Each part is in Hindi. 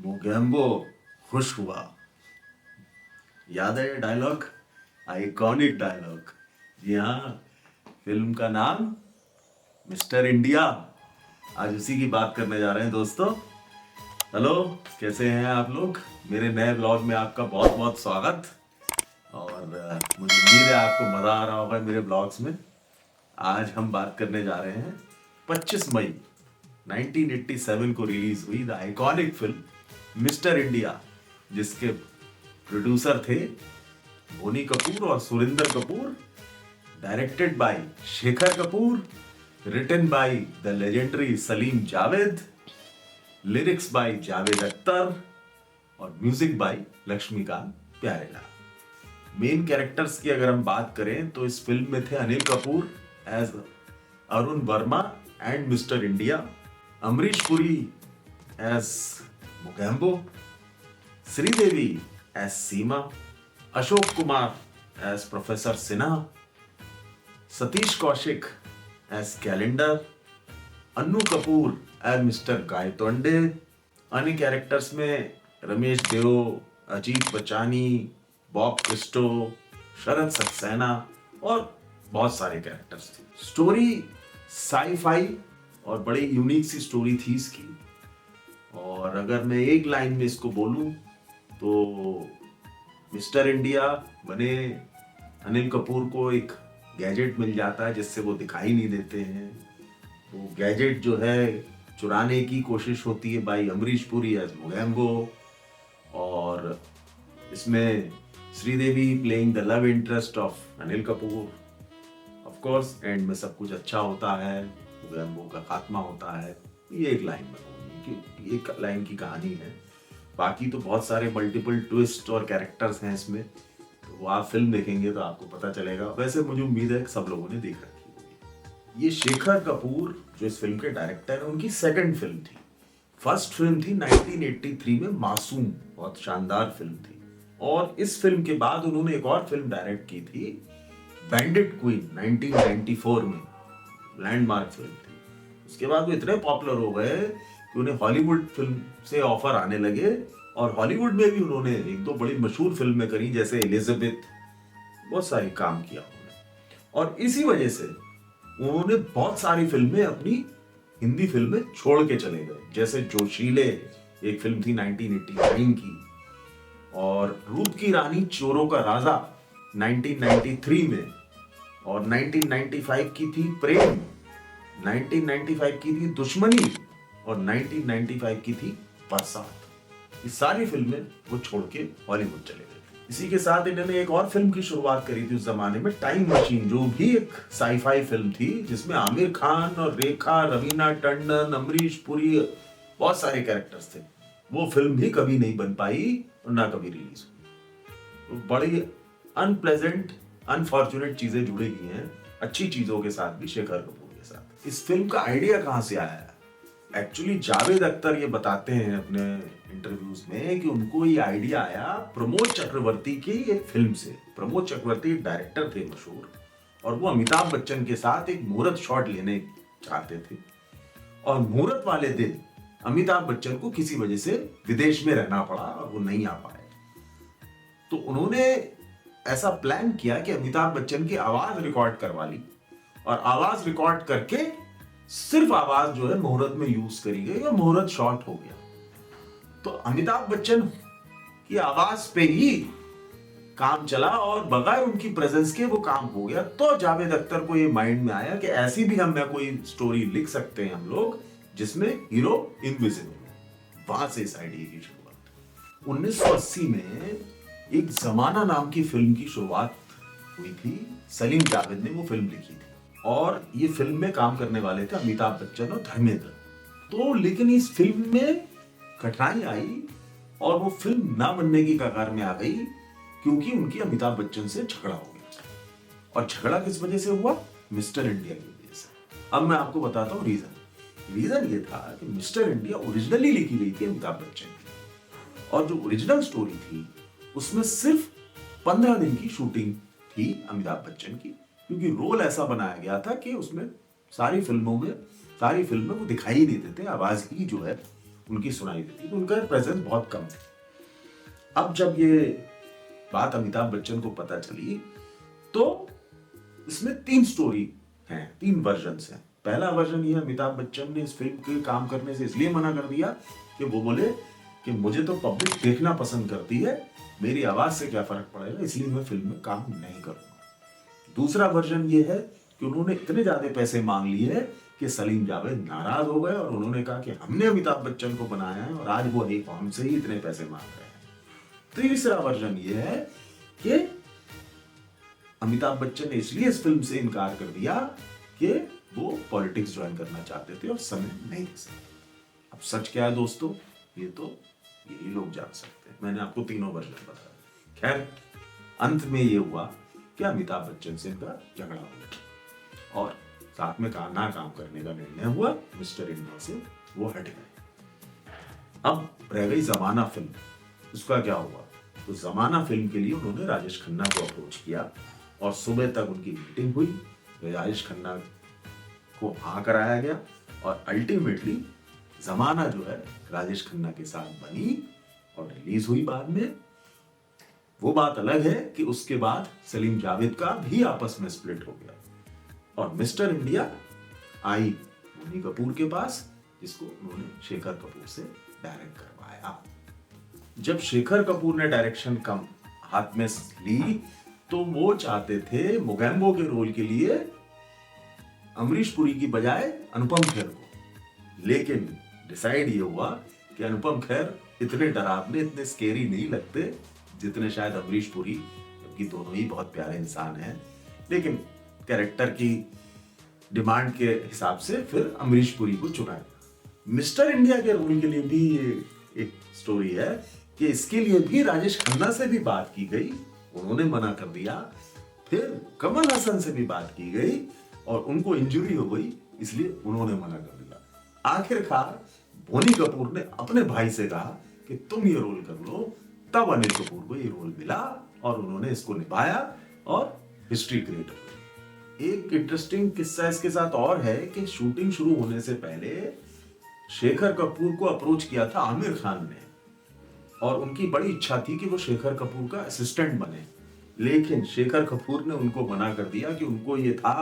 मोगैम्बो खुश हुआ। याद है ये डायलॉग? Iconic dialogue. जी हाँ, फिल्म का नाम मिस्टर इंडिया। आज उसी की बात करने जा रहे हैं दोस्तों। हेलो, कैसे हैं आप लोग? मेरे नए ब्लॉग में आपका बहुत बहुत स्वागत। और मुझे उम्मीद है आपको मज़ा आ रहा होगा मेरे ब्लॉग्स में। आज हम बात करने जा रहे हैं 25 मई 1987 को रिलीज हुई the iconic film Mister India, जिसके प्रोड्यूसर थे बोनी कपूर और Surinder Kapoor, directed by Shekhar Kapoor, written by the legendary Salim Javed, lyrics by Javed Akhtar और music by Laxmikant Pyarelal. Main characters की अगर हम बात करें तो इस फिल्म में थे Anil Kapoor as Arun Verma and Mister India, Amrish Puri as Mogambo, Sridevi as Seema, Ashok Kumar as professor Sinha, Satish Kaushik as Calendar, Annu Kapoor as mister Gaitonde. अन्य कैरेक्टर्स में रमेश देओ, अजीत बचानी, बॉब क्रिस्टो, शरद सक्सेना और बहुत सारे कैरेक्टर्स थे। स्टोरी साई-फाई और बड़ी यूनिक सी स्टोरी थी इसकी। और अगर मैं एक लाइन में इसको बोलूं तो मिस्टर इंडिया बने अनिल कपूर को एक गैजेट मिल जाता है जिससे वो दिखाई नहीं देते हैं। वो गैजेट जो है चुराने की कोशिश होती है बाई अमरीश पुरी एज मोगैम्बो, और इसमें Sridevi playing the love interest of Anil Kapoor. Of course and में सब कुछ अच्छा होता है, मोगैम्बो का खात्मा होता है। ये एक लाइन में, एक लाइन की कहानी है। बाकी तो बहुत सारे मल्टीपल ट्विस्ट और कैरेक्टर्स हैं इसमें, तो वो आप फिल्म देखेंगे तो आपको पता चलेगा। वैसे मुझे उम्मीद है कि सब लोगों ने देख रखी होगी। ये शेखर कपूर जो इस फिल्म के डायरेक्टर हैं, उनकी सेकंड फिल्म थी। फर्स्ट फिल्म थी 1983 में मासूम, बहुत शानदार फिल्म थी। और इस फिल्म के बाद उन्होंने एक और फिल्म डायरेक्ट की थी, बैंडिट क्वीन 1994 में, लैंडमार्क फिल्म थी। उसके बाद वो इतने पॉपुलर हो गए कि उन्हें हॉलीवुड फिल्म से ऑफर आने लगे, और हॉलीवुड में भी उन्होंने एक दो बड़ी मशहूर फिल्में करी, जैसे एलिजाबेथ, बहुत सारी काम किया उन्होंने। और इसी वजह से उन्होंने बहुत सारी फिल्में अपनी हिंदी फिल्में छोड़ के चले गए, जैसे जोशीले एक फिल्म थी 1989 की, और रूप की रानी चोरों का राजा 1993 में, और 1995 की थी प्रेम, 1995 की थी दुश्मनी, और 1995 की थी बरसात। ये सारी फिल्में वो छोड़ के हॉलीवुड चले गए। इसी के साथ इन्होंने एक और फिल्म की शुरुआत करी थी उस जमाने में, टाइम मशीन, जो भी एक साई-फाई फिल्म थी, जिसमें आमिर खान और रेखा, रवीना टंडन, अमरीश पुरी, बहुत सारे कैरेक्टर्स थे। वो फिल्म भी कभी नहीं बन पाई और ना कभी रिलीज हुई। तो बड़ी अनप्लेजेंट, अनफॉर्चुनेट चीजें जुड़ी हुई हैं अच्छी चीजों के साथ भी, शेखर कपूर के साथ। इस फिल्म का आइडिया कहां से आया है? एक्चुअली जावेद अख्तर ये बताते हैं अपने इंटरव्यूज में कि उनको ये आइडिया आया प्रमोद चक्रवर्ती की एक फिल्म से। प्रमोद चक्रवर्ती एक डायरेक्टर थे मशहूर, और वो अमिताभ बच्चन के साथ एक मुहूर्त शॉट लेने चाहते थे, और मुहूर्त वाले दिन अमिताभ बच्चन को किसी वजह से विदेश में रहना पड़ा और वो नहीं आ पाए। तो उन्होंने ऐसा प्लान किया कि अमिताभ बच्चन की आवाज रिकॉर्ड करवा ली, और आवाज रिकॉर्ड करके सिर्फ आवाज जो है मुहूर्त में यूज करी गई और मुहूर्त शॉट हो गया। तो अमिताभ बच्चन की आवाज पे ही काम चला और बगैर उनकी प्रेजेंस के वो काम हो गया। तो जावेद अख्तर को ये माइंड में आया कि ऐसी भी हम कोई स्टोरी लिख सकते हैं हम लोग जिसमें हीरो इनविजिबल। वहां से इस आइडिया की शुरुआत। 1980 में एक जमाना नाम की फिल्म की शुरुआत हुई थी। सलीम जावेद ने वो फिल्म लिखी थी, और ये फिल्म में काम करने वाले थे अमिताभ बच्चन और धर्मेंद्र। तो लेकिन इस फिल्म में कठिनाई आई और वो फिल्म ना बनने की कगार में आ गई, क्योंकि उनकी अमिताभ बच्चन से झगड़ा हो गया। और झगड़ा किस वजह से हुआ? मिस्टर इंडिया की वजह से। अब मैं आपको बताता हूँ रीजन ये था कि मिस्टर इंडिया ओरिजिनली लिखी गई थी अमिताभ बच्चन की, और जो ओरिजिनल स्टोरी थी उसमें सिर्फ 15 दिन की शूटिंग थी अमिताभ बच्चन की, क्योंकि रोल ऐसा बनाया गया था कि उसमें सारी फिल्मों में वो दिखाई नहीं देते, आवाज ही जो है उनकी सुनाई देती, उनका प्रेजेंस बहुत कम है। अब जब ये बात अमिताभ बच्चन को पता चली तो इसमें 3 स्टोरी हैं, 3 वर्जन्स हैं। पहला वर्जन ये, अमिताभ बच्चन ने इस फिल्म के काम करने से इसलिए मना कर दिया कि वो बोले कि मुझे तो पब्लिक देखना पसंद करती है, मेरी आवाज से क्या फर्क पड़ेगा, इसलिए मैं फिल्म में काम नहीं करूंगा। दूसरा वर्जन ये है कि उन्होंने इतने ज्यादा पैसे मांग लिए कि सलीम जावेद नाराज हो गए और उन्होंने कहा कि हमने अमिताभ बच्चन को बनाया है और आज वो हमसे ही इतने पैसे मांग रहे हैं। तीसरा वर्जन ये है कि अमिताभ बच्चन ने इसलिए इस फिल्म से इनकार कर दिया कि वो पॉलिटिक्स ज्वाइन करना चाहते थे और समय नहीं दे सकते। अब सच क्या है दोस्तों, ये तो यही लोग जान सकते हैं। मैंने आपको तीनों वर्जन बताया। खैर, अंत में ये हुआ कि अमिताभ बच्चन से इनका झगड़ा हो गया और साथ में ना काम करने का निर्णय हुआ। मिस्टर इंडिया से वो हट गए। अब रह गई जमाना फिल्म, उसका क्या हुआ? तो जमाना फिल्म के लिए उन्होंने राजेश खन्ना को अप्रोच किया और सुबह तक उनकी मीटिंग हुई। राजेश खन्ना को हाँ कराया गया और अल्टीमेटली जमाना जो है राजेश खन्ना के साथ बनी और रिलीज हुई बाद में। वो बात अलग है कि उसके बाद सलीम जावेद का भी आपस में स्प्लिट हो गया और mister India I Boney Kapoor के पास, जिसको उन्होंने शेखर कपूर से डायरेक्ट करवाया। जब शेखर कपूर ने डायरेक्शन कम हाथ में ली तो वो चाहते थे मोगैम्बो के रोल के लिए अमरीश पुरी की बजाय अनुपम खेर को, लेकिन डिसाइड ये हुआ कि अनुपम खेर इतने डरावने, इतने स्केरी नहीं लगते जितने शायद अमरीश पुरी, जबकि दोनों ही बहुत प्यारे इंसान हैं, लेकिन कैरेक्टर की डिमांड के हिसाब से फिर अमरीश पुरी को चुना गया। मिस्टर इंडिया के रोल के लिए भी ये एक स्टोरी है कि इसके लिए भी राजेश खन्ना से भी बात की गई, उन्होंने मना कर दिया। फिर कमल हसन से भी बात की गई और उनको इंजरी हो गई, इसलिए उन्होंने मना कर दिया। आखिरकार बोनी कपूर ने अपने भाई से कहा कि तुम ये रोल कर लो, तब अनिल कपूर को ये रोल मिला और उन्होंने इसको निभाया और हिस्ट्री क्रिएट हो गई। एक इंटरेस्टिंग किस्सा इसके साथ और है कि शूटिंग शुरू होने से पहले शेखर कपूर को अप्रोच किया था आमिर खान ने और उनकी बड़ी इच्छा थी कि वो शेखर कपूर का असिस्टेंट बने, लेकिन शेखर कपूर ने उनको मना कर दिया कि उनको ये था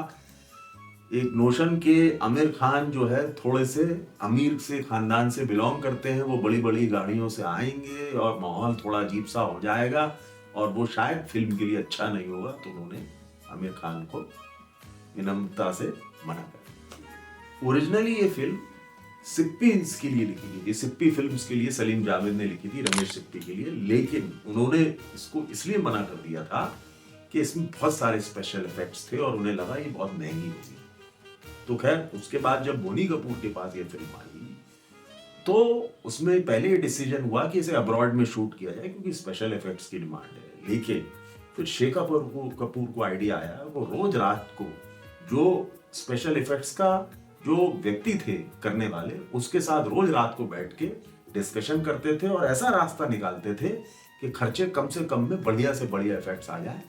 एक नोशन के आमिर खान जो है थोड़े से अमीर से खानदान से बिलोंग करते हैं, वो बड़ी बड़ी गाड़ियों से आएंगे और माहौल थोड़ा अजीब सा हो जाएगा और वो शायद फिल्म के लिए अच्छा नहीं होगा। तो उन्होंने आमिर खान को विनम्रता से मना कर दिया। ओरिजिनली ये फिल्म सिप्पी के लिए लिखी गई थी, सिप्पी फिल्म्स के लिए सलीम जावेद ने लिखी थी, रमेश सिप्पी के लिए, लेकिन उन्होंने इसको इसलिए मना कर दिया था कि इसमें बहुत सारे स्पेशल इफेक्ट्स थे और उन्हें लगा ये बहुत महंगी होगी। तो खैर, उसके बाद जब बोनी कपूर के पास ये फिल्म आई तो उसमें पहले ये डिसीजन हुआ कि इसे अब्रॉड में शूट किया जाए क्योंकि स्पेशल इफेक्ट्स की डिमांड है, लेकिन फिर शेखर कपूर को आइडिया आया, वो रोज रात को जो स्पेशल इफेक्ट्स का जो व्यक्ति थे करने वाले, उसके साथ रोज रात को बैठ के डिस्कशन करते थे और ऐसा रास्ता निकालते थे कि खर्चे कम से कम में बढ़िया से बढ़िया इफेक्ट्स आ जाए।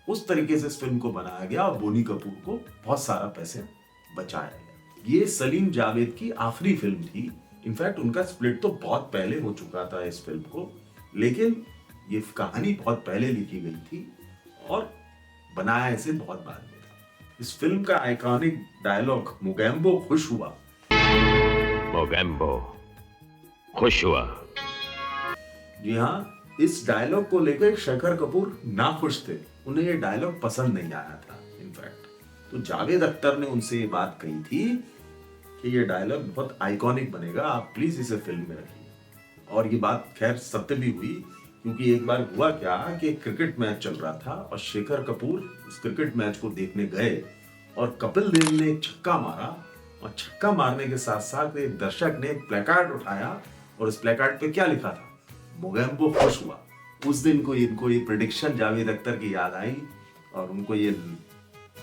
उस तरीके से इस फिल्म को बनाया गया और बोनी कपूर को बहुत सारा पैसे बचाया गया। ये सलीम जावेद की आखिरी फिल्म थी। इनफैक्ट उनका स्प्लिट तो बहुत पहले हो चुका था इस फिल्म को, लेकिन ये कहानी बहुत पहले लिखी गई थी और बनाया इसे बहुत बाद में था। इस फिल्म का आइकॉनिक डायलॉग मोगैम्बो खुश हुआ, मोगैम्बो खुश हुआ। जी हाँ, इस डायलॉग को लेकर शेखर कपूर ना खुश थे, उन्हें ये डायलॉग पसंद नहीं आया था। इनफैक्ट तो जावेद अख्तर ने उनसे ये बात कही थी कि ये डायलॉग बहुत आइकॉनिक बनेगा, आप प्लीज इसे फिल्म में रखिए। और ये बात खैर सत्य भी हुई, क्योंकि एक बार हुआ क्या कि क्रिकेट मैच चल रहा था और शेखर कपूर उस क्रिकेट मैच को देखने गए और कपिल देव ने एक छक्का मारा और छक्का मारने के साथ साथ एक दर्शक ने एक प्लेकार्ड उठाया और उस प्लेकार्ड पे क्या लिखा था, मोगैम्बो खुश हुआ। उस दिन को इनको ये प्रेडिक्शन जावेद अख्तर की याद आई और उनको ये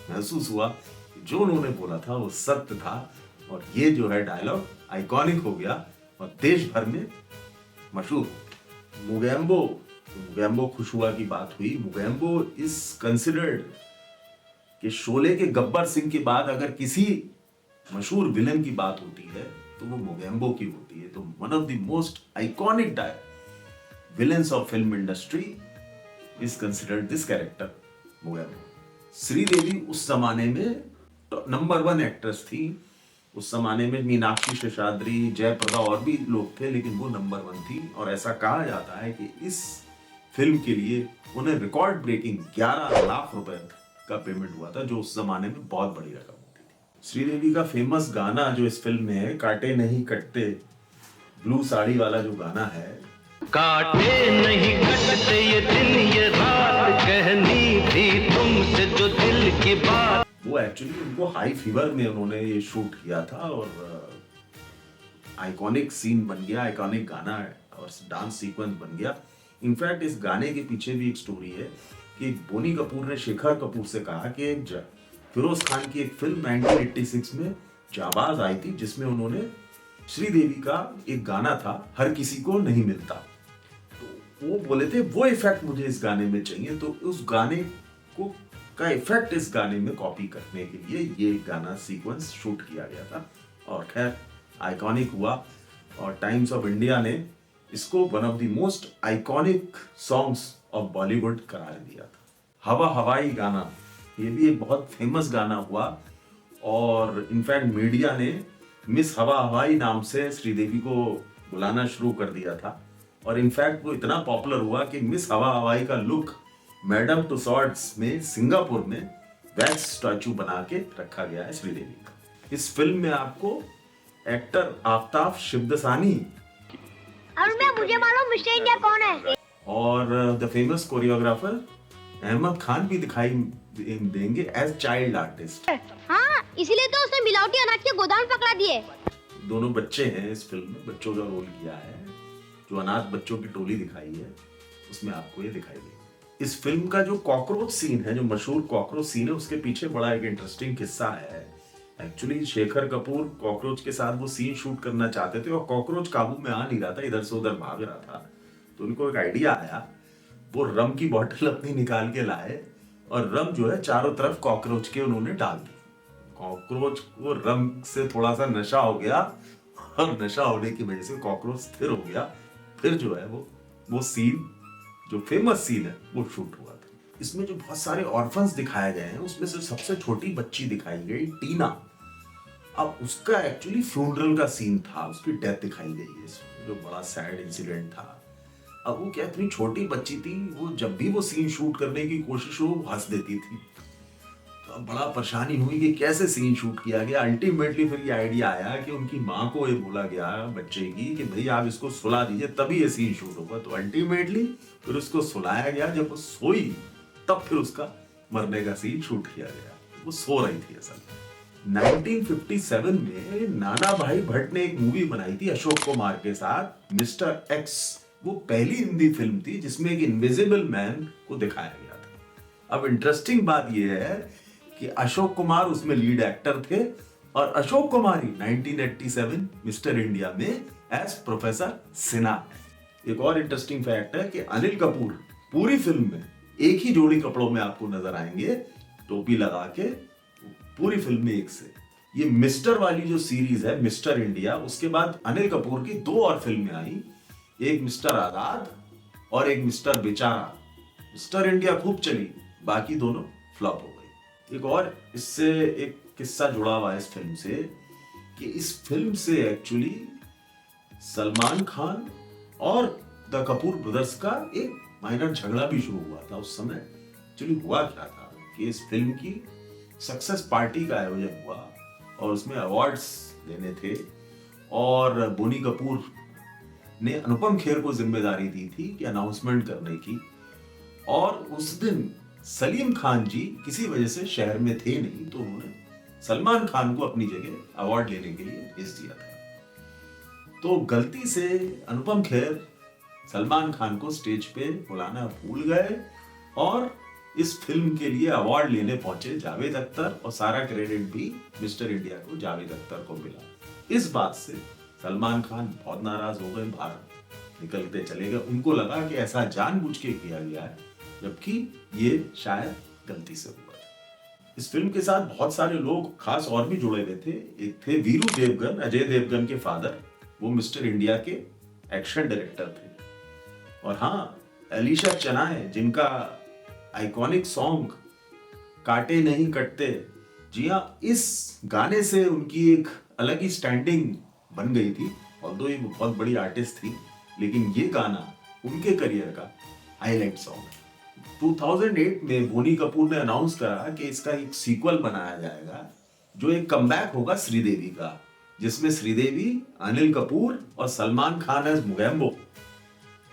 महसूस हुआ कि जो उन्होंने बोला था वो सत्य था और ये जो है डायलॉग आइकॉनिक हो गया और देश भर में मशहूर। मोगैम्बो खुश हुआ की बात हुई। मोगैम्बो इज कंसिडर्ड कि शोले के गब्बर सिंह के बाद अगर किसी मशहूर विलन की बात होती है तो वो मोगेम्बो की होती है। तो one of the most iconic villains of film industry is considered this character Mogambo. Sridevi उस जमाने में नंबर 1 एक्ट्रेस थी। उस जमाने में मीनाक्षी शेषाद्री, जयप्रदा और भी लोग थे, लेकिन वो नंबर 1 थी। और ऐसा कहा जाता है कि इस फिल्म के लिए उन्हें रिकॉर्ड ब्रेकिंग 11 लाख रुपए का पेमेंट हुआ था, जो उस जमाने में बहुत बड़ी रकम होती थी। श्रीदेवी का फेमस गाना जो इस फिल्म में है, कांटे नहीं कटते, ब्लू साड़ी वाला जो गाना है, काटे नहीं कटते ये दिन ये रात, कहनी थी तुमसे जो दिल की बात। वो एक्चुअली उनको हाई फीवर में उन्होंने ये शूट किया था और आइकॉनिक सीन बन गया, आइकॉनिक गाना और डांस सीक्वेंस बन गया। इनफैक्ट इस गाने के पीछे भी एक स्टोरी है कि बोनी कपूर ने शेखर कपूर से कहा कि फिरोज खान की एक फिल्म 1986 में जाबाज आई थी, जिसमें उन्होंने श्रीदेवी का एक गाना था, हर किसी को नहीं मिलता। तो वो बोले थे वो इफेक्ट मुझे इस गाने में चाहिए, तो उस गाने को का इफेक्ट इस गाने में कॉपी करने के लिए ये गाना सीक्वेंस शूट किया गया था। और खैर आइकॉनिक हुआ और टाइम्स ऑफ इंडिया ने इसको one of the most iconic songs of Bollywood करार दिया था। हवा हवाई गाना, ये भी एक बहुत फेमस गाना हुआ और इनफैक्ट मीडिया ने मिस हवा हवाई नाम से श्रीदेवी को बुलाना शुरू कर दिया था। और इनफैक्ट वो इतना पॉपुलर हुआ कि मिस हवा हवाई का लुक मैडम तुसाड्स में सिंगापुर में वैक्स स्टैचू बना के रखा गया है श्रीदेवी का। इस फिल्म में आपको एक्टर आफ्ताब शिवदसानी और मैं मुझे मालूम मिस्टर इंडिया कौन है और the famous choreographer Ahmed Khan भी दिखाई देंगे एज चाइल्ड आर्टिस्ट। हाँ, इसीलिए तो उसने मिलावटी अनाज के गोदाम पकड़ा दिए। दोनों बच्चे हैं इस फिल्म में, बच्चों का रोल किया है। जो अनाथ बच्चों की टोली दिखाई है उसमें आपको ये दिखाई देगी। इस फिल्म का जो कॉकरोच सीन है, जो मशहूर कॉकरोच सीन है, उसके पीछे बड़ा एक इंटरेस्टिंग किस्सा है। एक्चुअली शेखर कपूर कॉकरोच के साथ वो सीन शूट करना चाहते थे और कॉकरोच काबू में आ नहीं रहा था, इधर से उधर भाग रहा था। तो उनको एक आइडिया आया, वो रम की बोतल अपनी निकाल के लाए और रम जो है चारों तरफ कॉकरोच के उन्होंने डाल दी। कॉकरोच को रम से थोड़ा सा नशा हो गया और नशा होने की वजह से कॉकरोच स्थिर हो गया। फिर जो है वो सीन जो फेमस सीन है वो शूट हुआ था। इसमें जो बहुत सारे ऑर्फन्स दिखाए गए हैं उसमें से सबसे छोटी बच्ची दिखाई गई टीना। अब उसका एक्चुअली फ्यूनरल का सीन था, उसकी डेथ दिखाई गई है इसमें, जो बड़ा सैड इंसिडेंट था। अब वो क्या इतनी छोटी बच्ची थी, वो जब भी वो सीन शूट करने की कोशिश हो वो हंस देती थी। तो अब बड़ा परेशानी हुई कि कैसे सीन शूट किया गया। अल्टीमेटली फिर ये आइडिया आया कि उनकी माँ को ये बोला गया बच्चे की कि भाई आप इसको सुला दीजिए तभी ये सीन शूट होगा। तो अल्टीमेटली फिर उसको सुलाया गया। जब वो सोई तब फिर उसका मरने का सीन शूट किया गया। वो सो रही थी असल में। 1957 में नाना भाई भट्ट ने एक मूवी बनाई थी अशोक कुमार के साथ, मिस्टर एक्स। वो पहली हिंदी फिल्म थी जिसमें एक इनविजिबल मैन को दिखाया गया था। अब इंटरेस्टिंग बात यह है कि अशोक कुमार उसमें लीड एक्टर थे और अशोक कुमार ही 1987 मिस्टर इंडिया में एज प्रोफेसर सिन्हा। एक और इंटरेस्टिंग फैक्ट है कि अनिल कपूर पूरी फिल्म में एक ही जोड़ी कपड़ों में आपको नजर आएंगे, टोपी लगा के, पूरी फिल्म में एक से। ये मिस्टर वाली जो सीरीज है मिस्टर इंडिया, उसके बाद अनिल कपूर की 2 और फिल्में आई, एक मिस्टर आजाद और एक मिस्टर बेचारा। मिस्टर इंडिया खूब चली, बाकी दोनों फ्लॉप हो गई। एक और इससे एक किस्सा जुड़ा हुआ है इस फिल्म से कि इस फिल्म से एक्चुअली सलमान खान और द कपूर ब्रदर्स का एक माइनर झगड़ा भी शुरू हुआ था उस समय। एक्चुअली हुआ क्या था कि इस फिल्म की सक्सेस पार्टी का आयोजन हुआ और उसमें अवार्ड्स देने थे और बोनी कपूर ने अनुपम खेर को जिम्मेदारी दी थी कि अनाउंसमेंट करने की। और उस दिन सलीम खान जी किसी वजह से शहर में थे नहीं, तो उन्होंने सलमान खान को अपनी जगह अवार्ड लेने के लिए भेज दिया था। तो गलती से अनुपम खेर सलमान खान को स्टेज पे बुलाना भूल गए और इस फिल्म के लिए अवार्ड लेने पहुंचे जावेद अख्तर और सारा क्रेडिट भी मिस्टर इंडिया को जावेद अख्तर को मिला। इस बात से सलमान खान बहुत नाराज हो गए, बाहर निकलते चले गए। उनको लगा कि ऐसा जानबूझ के किया गया है, जबकि ये शायद गलती से हुआ है। इस फिल्म के साथ बहुत सारे लोग खास और भी जुड़े हुए थे। एक थे वीरू देवगन, अजय देवगन के फादर, वो मिस्टर इंडिया के एक्शन डायरेक्टर थे। और हाँ, एलिशा चनाय, जिनका आइकॉनिक सॉन्ग काटे नहीं कटते, जी हाँ, इस गाने से उनकी एक अलग ही स्टैंडिंग बन गई थी। ऑल्दो ये बहुत बड़ी आर्टिस्ट थी, लेकिन ये गाना उनके करियर का हाईलाइट सॉन्ग है। 2008 में बोनी कपूर ने अनाउंस करा कि इसका एक सीक्वल बनाया जाएगा, जो एक कमबैक होगा श्रीदेवी का, जिसमें श्रीदेवी, अनिल कपूर और सलमान खान एज मुगैम्बो।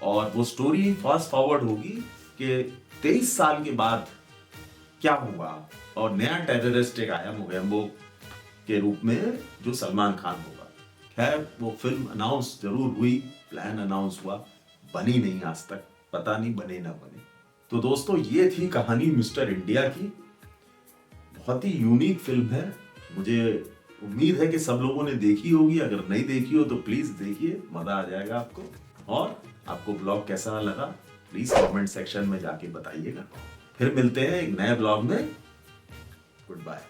और वो स्टोरी फास्ट फॉरवर्ड होगी कि 23 साल के बाद क्या हुआ, और नया टेररिस्ट एक आया मुगैम्बो के रूप में, जो सलमान खान होगा। खैर, वो फिल्म अनाउंस जरूर हुई, प्लान अनाउंस हुआ, बनी नहीं आज तक, पता नहीं बने ना बने। तो दोस्तों, ये थी कहानी मिस्टर इंडिया की। बहुत ही यूनिक फिल्म है। मुझे उम्मीद है कि सब लोगों ने देखी होगी। अगर नहीं देखी हो तो प्लीज देखिए, मजा आ जाएगा आपको। और आपको ब्लॉग कैसा लगा प्लीज कमेंट सेक्शन में जाके बताइएगा। फिर मिलते हैं एक नए ब्लॉग में। Good bye.